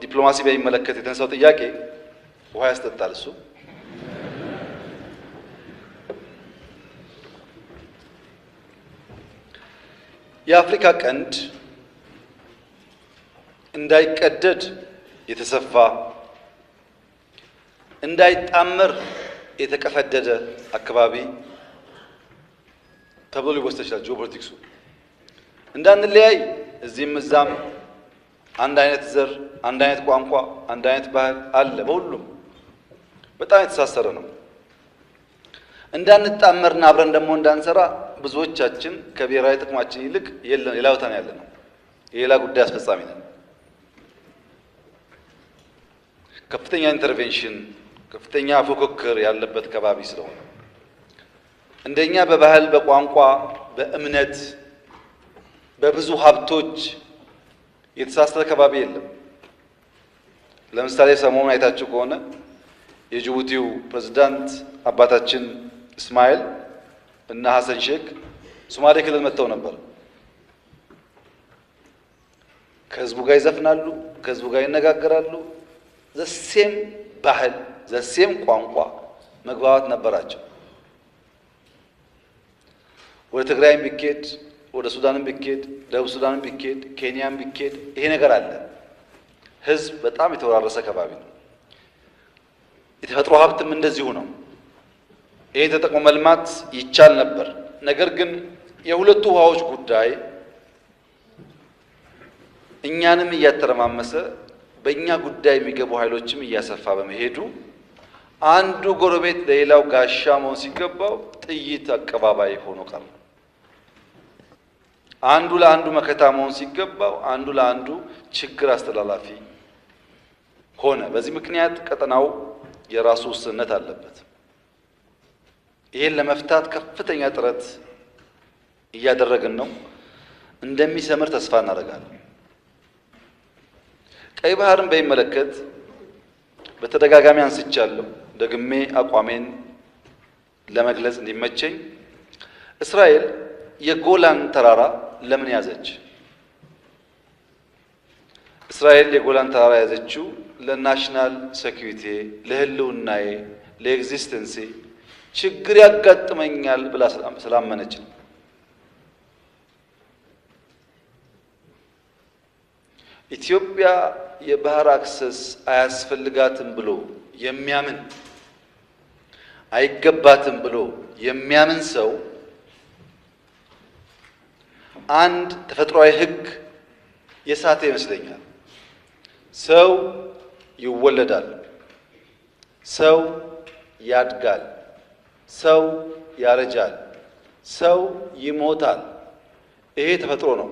ዲፕሎማሲ በሚመለከት የተነሳው ጥያቄ ውሃ ያስጠጣል። እሱ የአፍሪካ ቀንድ እንዳይቀደድ የተሰፋ እንዳይጣመር የተቀፈደደ አካባቢ ተብሎ ሊወሰድ ይችላል። ጂኦፖለቲክሱ እንዳንለያይ እዚህም እዛም አንድ አይነት ዘር፣ አንድ አይነት ቋንቋ፣ አንድ አይነት ባህል አለ። በሁሉም በጣም የተሳሰረ ነው። እንዳንጣመርና አብረን ደግሞ እንዳንሰራ ብዙዎቻችን ከብሔራዊ ጥቅማችን ይልቅ ሌላ ቦታ ነው ያለነው። የሌላ ጉዳይ አስፈጻሚ ነን። ከፍተኛ ኢንተርቬንሽን፣ ከፍተኛ ፉክክር ያለበት ከባቢ ስለሆነ እንደኛ በባህል፣ በቋንቋ፣ በእምነት፣ በብዙ ሀብቶች የተሳሰረ ከባቢ የለም። ለምሳሌ ሰሞኑን አይታችሁ ከሆነ የጅቡቲው ፕሬዝዳንት አባታችን እስማኤል እና ሐሰን ሼክ ሶማሌ ክልል መጥተው ነበር። ከህዝቡ ጋር ይዘፍናሉ፣ ከህዝቡ ጋር ይነጋገራሉ። ዘሴም ባህል፣ ዘሴም ቋንቋ፣ መግባባት ነበራቸው። ወደ ትግራይም ቢኬድ፣ ወደ ሱዳንም ቢኬድ፣ ደቡብ ሱዳንም ቢኬድ፣ ኬንያም ቢኬድ ይሄ ነገር አለ። ህዝብ በጣም የተወራረሰ ከባቢ ነው። የተፈጥሮ ሀብትም እንደዚሁ ነው። ይሄ ተጠቅሞ መልማት ይቻል ነበር። ነገር ግን የሁለቱ ውሃዎች ጉዳይ እኛንም እያተረማመሰ በእኛ ጉዳይ የሚገቡ ኃይሎችም እያሰፋ በመሄዱ አንዱ ጎረቤት ለሌላው ጋሻ መሆን ሲገባው ጥይት አቀባባይ ሆኖ ቀረ። አንዱ ለአንዱ መከታ መሆን ሲገባው አንዱ ለአንዱ ችግር አስተላላፊ ሆነ። በዚህ ምክንያት ቀጠናው የራሱ ውስንነት አለበት። ይሄን ለመፍታት ከፍተኛ ጥረት እያደረግን ነው። እንደሚሰምር ተስፋ እናደርጋለን። ቀይ ባህርን በሚመለከት በተደጋጋሚ አንስቻለሁ። ደግሜ አቋሜን ለመግለጽ እንዲመቸኝ እስራኤል የጎላን ተራራ ለምን ያዘች? እስራኤል የጎላን ተራራ ያዘችው ለናሽናል ሴኩሪቲ፣ ለህልውናዬ፣ ለኤግዚስተንሲ ችግር ያጋጥመኛል ብላ ስላመነች ነው። ኢትዮጵያ የባህር አክሰስ አያስፈልጋትም ብሎ የሚያምን አይገባትም ብሎ የሚያምን ሰው አንድ ተፈጥሯዊ ሕግ የሳተ ይመስለኛል። ሰው ይወለዳል፣ ሰው ያድጋል፣ ሰው ያረጃል፣ ሰው ይሞታል። ይሄ ተፈጥሮ ነው።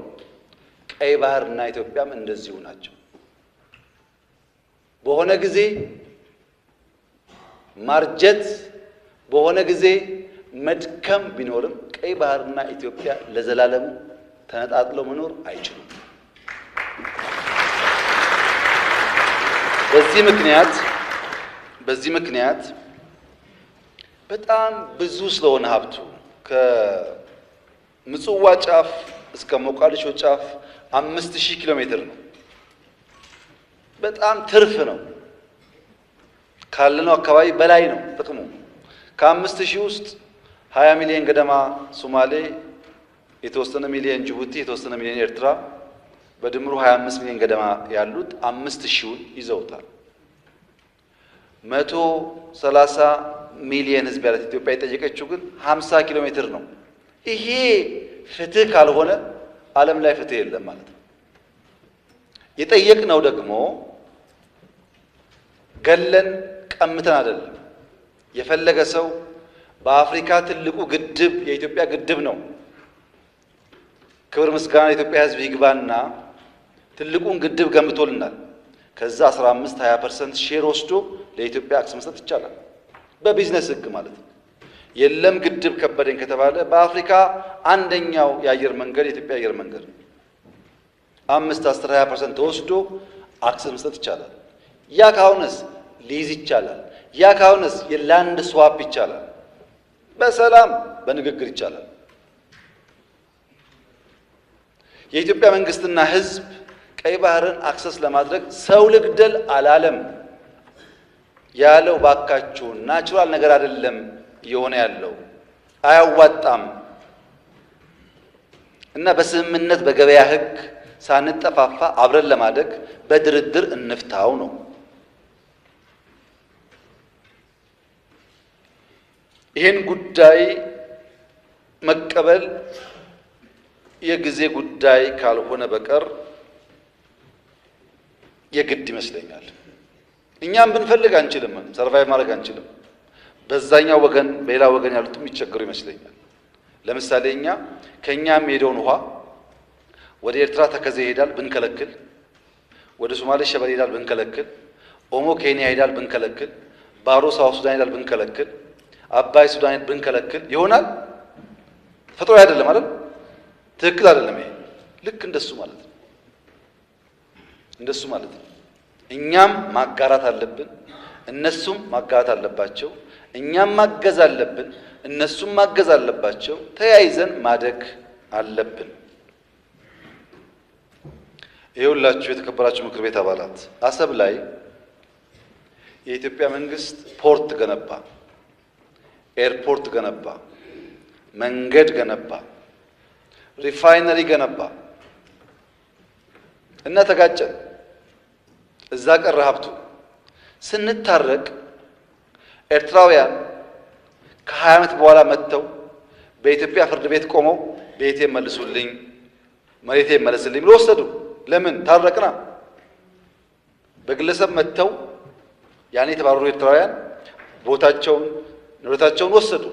ቀይ ባህርና ኢትዮጵያም እንደዚሁ ናቸው። በሆነ ጊዜ ማርጀት፣ በሆነ ጊዜ መድከም ቢኖርም ቀይ ባህርና ኢትዮጵያ ለዘላለሙ ተነጣጥለው መኖር አይችሉም። በዚህ ምክንያት በጣም ብዙ ስለሆነ ሀብቱ ከምጽዋ ጫፍ እስከ ሞቃዲሾ ጫፍ 5000 ኪሎ ሜትር ነው። በጣም ትርፍ ነው። ካለነው አካባቢ በላይ ነው ጥቅሙ። ከ5000 ውስጥ 20 ሚሊዮን ገደማ ሶማሌ፣ የተወሰነ ሚሊዮን ጅቡቲ፣ የተወሰነ ሚሊዮን ኤርትራ፣ በድምሩ 25 ሚሊዮን ገደማ ያሉት 5000ውን ይዘውታል። 130 ሚሊዮን ህዝብ ያላት ኢትዮጵያ የጠየቀችው ግን 50 ኪሎ ሜትር ነው። ይሄ ፍትህ ካልሆነ ዓለም ላይ ፍትህ የለም ማለት ነው። የጠየቅነው ደግሞ ገለን ቀምተን አይደለም። የፈለገ ሰው በአፍሪካ ትልቁ ግድብ የኢትዮጵያ ግድብ ነው። ክብር ምስጋና የኢትዮጵያ ህዝብ ይግባና ትልቁን ግድብ ገንብቶልናል። ከዛ 15-20% ሼር ወስዶ ለኢትዮጵያ አክሰስ መስጠት ይቻላል፣ በቢዝነስ ህግ ማለት ነው። የለም ግድብ ከበደኝ ከተባለ በአፍሪካ አንደኛው የአየር መንገድ የኢትዮጵያ አየር መንገድ 5-10-20% ተወስዶ አክሰስ መስጠት ይቻላል። ያ ካሁንስ ሊዝ ይቻላል። ያ ካሁንስ የላንድ ስዋፕ ይቻላል። በሰላም በንግግር ይቻላል። የኢትዮጵያ መንግስትና ህዝብ ቀይ ባህርን አክሰስ ለማድረግ ሰው ልግደል አላለም ያለው። ባካችሁ ናቹራል ነገር አይደለም እየሆነ ያለው አያዋጣም እና በስምምነት በገበያ ሕግ ሳንጠፋፋ አብረን ለማደግ በድርድር እንፍታው ነው። ይህን ጉዳይ መቀበል የጊዜ ጉዳይ ካልሆነ በቀር የግድ ይመስለኛል። እኛም ብንፈልግ አንችልም፣ ሰርቫይቭ ማድረግ አንችልም። በዛኛው ወገን በሌላ ወገን ያሉትም ይቸገሩ ይመስለኛል። ለምሳሌ እኛ ከኛ የሚሄደውን ውሃ ወደ ኤርትራ ተከዜ ይሄዳል ብንከለክል፣ ወደ ሶማሌ ሸበሌ ይሄዳል ብንከለክል፣ ኦሞ ኬንያ ይሄዳል ብንከለክል፣ ባሮ ሳውት ሱዳን ይሄዳል ብንከለክል፣ አባይ ሱዳን ብንከለክል ይሆናል? ተፈጥሮ አይደለም አይደል? ትክክል አይደለም። ይሄ ልክ እንደሱ ማለት ነው። እንደሱ ማለት ነው። እኛም ማጋራት አለብን፣ እነሱም ማጋራት አለባቸው። እኛም ማገዝ አለብን፣ እነሱም ማገዝ አለባቸው። ተያይዘን ማደግ አለብን። ይኸውላችሁ የተከበራችሁ ምክር ቤት አባላት፣ አሰብ ላይ የኢትዮጵያ መንግስት ፖርት ገነባ፣ ኤርፖርት ገነባ፣ መንገድ ገነባ፣ ሪፋይነሪ ገነባ እና ተጋጨን። እዛ ቀረ ሀብቱ። ስንታረቅ ኤርትራውያን ከ20 ዓመት በኋላ መጥተው በኢትዮጵያ ፍርድ ቤት ቆመው ቤቴ መልሱልኝ፣ መሬቴ መልስልኝ ብሎ ወሰዱ። ለምን? ታረቅና። በግለሰብ መጥተው ያኔ የተባረሩ ኤርትራውያን ቦታቸውን ንብረታቸውን ወሰዱ።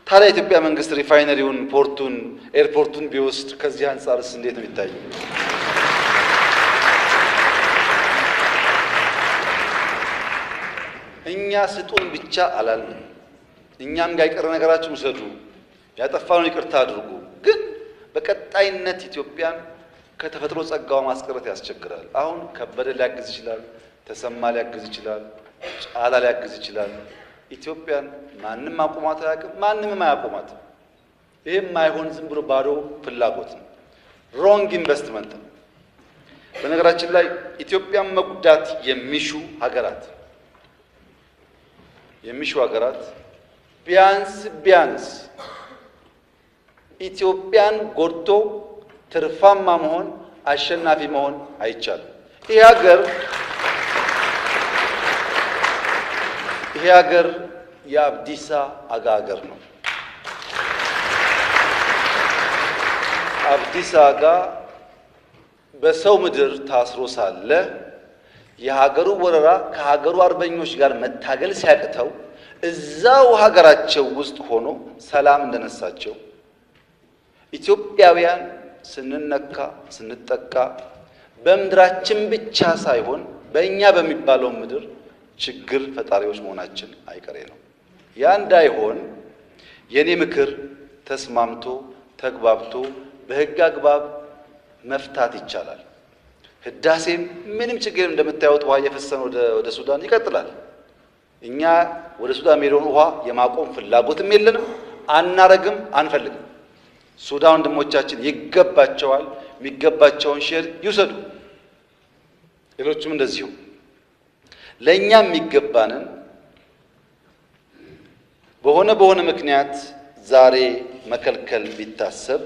ታዲያ የኢትዮጵያ መንግስት ሪፋይነሪውን፣ ፖርቱን፣ ኤርፖርቱን ቢወስድ ከዚህ አንጻርስ እንዴት ነው የሚታየው? እኛ ስጡን ብቻ አላልንም። እኛም ጋር የቀረ ነገራችን ውሰዱ፣ ያጠፋነውን ይቅርታ አድርጉ። ግን በቀጣይነት ኢትዮጵያን ከተፈጥሮ ጸጋዋ ማስቀረት ያስቸግራል። አሁን ከበደ ሊያግዝ ይችላል፣ ተሰማ ሊያግዝ ይችላል፣ ጫላ ሊያግዝ ይችላል። ኢትዮጵያን ማንም አቁማት አያውቅም፣ ማንንም አያቁማትም። ይህም አይሆን ዝም ብሎ ባዶ ፍላጎት ነው፣ ሮንግ ኢንቨስትመንት ነው። በነገራችን ላይ ኢትዮጵያን መጉዳት የሚሹ ሀገራት ቢያንስ ኢትዮጵያን ጎድቶ ትርፋማ መሆን አሸናፊ መሆን አይቻልም። ይሄ ሀገር የአብዲሳ አጋ ሀገር ነው። አብዲሳ አጋ በሰው ምድር ታስሮ ሳለ የሀገሩ ወረራ ከሀገሩ አርበኞች ጋር መታገል ሲያቅተው እዛው ሀገራቸው ውስጥ ሆኖ ሰላም እንደነሳቸው ኢትዮጵያውያን ስንነካ ስንጠቃ በምድራችን ብቻ ሳይሆን በእኛ በሚባለው ምድር ችግር ፈጣሪዎች መሆናችን አይቀሬ ነው። ያ እንዳይሆን የኔ ምክር ተስማምቶ ተግባብቶ በሕግ አግባብ መፍታት ይቻላል። ህዳሴም ምንም ችግር እንደምታዩት ውሃ እየፈሰነ ወደ ሱዳን ይቀጥላል። እኛ ወደ ሱዳን የሚሄደውን ውሃ የማቆም ፍላጎትም የለንም፣ አናረግም፣ አንፈልግም። ሱዳን ወንድሞቻችን ይገባቸዋል፣ የሚገባቸውን ሼር ይውሰዱ። ሌሎችም እንደዚሁ ለእኛ የሚገባንን በሆነ ምክንያት ዛሬ መከልከል ቢታሰብ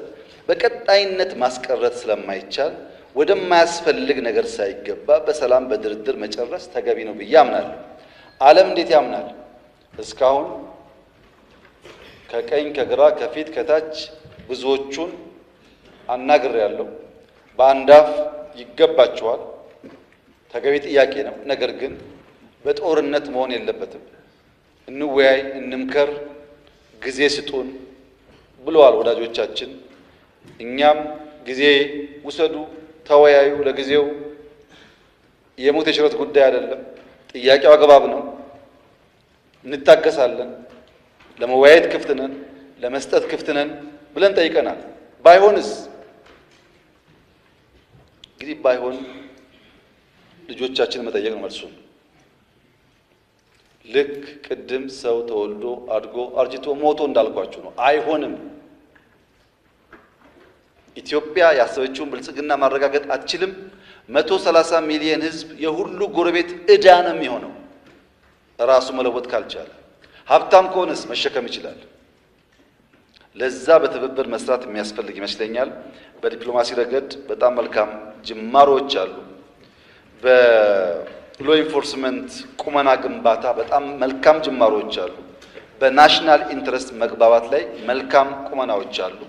በቀጣይነት ማስቀረት ስለማይቻል ወደማያስፈልግ ነገር ሳይገባ በሰላም በድርድር መጨረስ ተገቢ ነው ብዬ አምናለሁ። ዓለም እንዴት ያምናል? እስካሁን ከቀኝ ከግራ ከፊት ከታች ብዙዎቹን አናግሬያለሁ። በአንዳፍ ይገባቸዋል፣ ተገቢ ጥያቄ ነው። ነገር ግን በጦርነት መሆን የለበትም። እንወያይ፣ እንምከር፣ ጊዜ ስጡን ብለዋል ወዳጆቻችን። እኛም ጊዜ ውሰዱ፣ ተወያዩ። ለጊዜው የሞት የሽረት ጉዳይ አይደለም። ጥያቄው አግባብ ነው። እንታገሳለን። ለመወያየት ክፍት ነን፣ ለመስጠት ክፍት ነን ብለን ጠይቀናል። ባይሆንስ እንግዲህ ባይሆን ልጆቻችን መጠየቅ ነው መልሱን። ልክ ቅድም ሰው ተወልዶ አድጎ አርጅቶ ሞቶ እንዳልኳችሁ ነው። አይሆንም። ኢትዮጵያ ያሰበችውን ብልጽግና ማረጋገጥ አትችልም። 130 ሚሊዮን ህዝብ የሁሉ ጎረቤት ዕዳ ነው የሚሆነው ራሱ መለወጥ ካልቻለ። ሀብታም ከሆነስ መሸከም ይችላል። ለዛ በትብብር መስራት የሚያስፈልግ ይመስለኛል። በዲፕሎማሲ ረገድ በጣም መልካም ጅማሮች አሉ። በሎ ኢንፎርስመንት ቁመና ግንባታ በጣም መልካም ጅማሮች አሉ። በናሽናል ኢንትረስት መግባባት ላይ መልካም ቁመናዎች አሉ።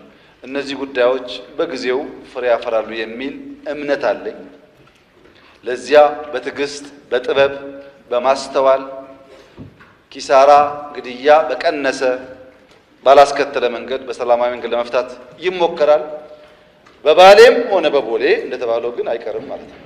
እነዚህ ጉዳዮች በጊዜው ፍሬ ያፈራሉ የሚል እምነት አለኝ። ለዚያ በትዕግስት በጥበብ በማስተዋል ኪሳራ፣ ግድያ በቀነሰ ባላስከተለ መንገድ በሰላማዊ መንገድ ለመፍታት ይሞከራል። በባሌም ሆነ በቦሌ እንደተባለው ግን አይቀርም ማለት ነው።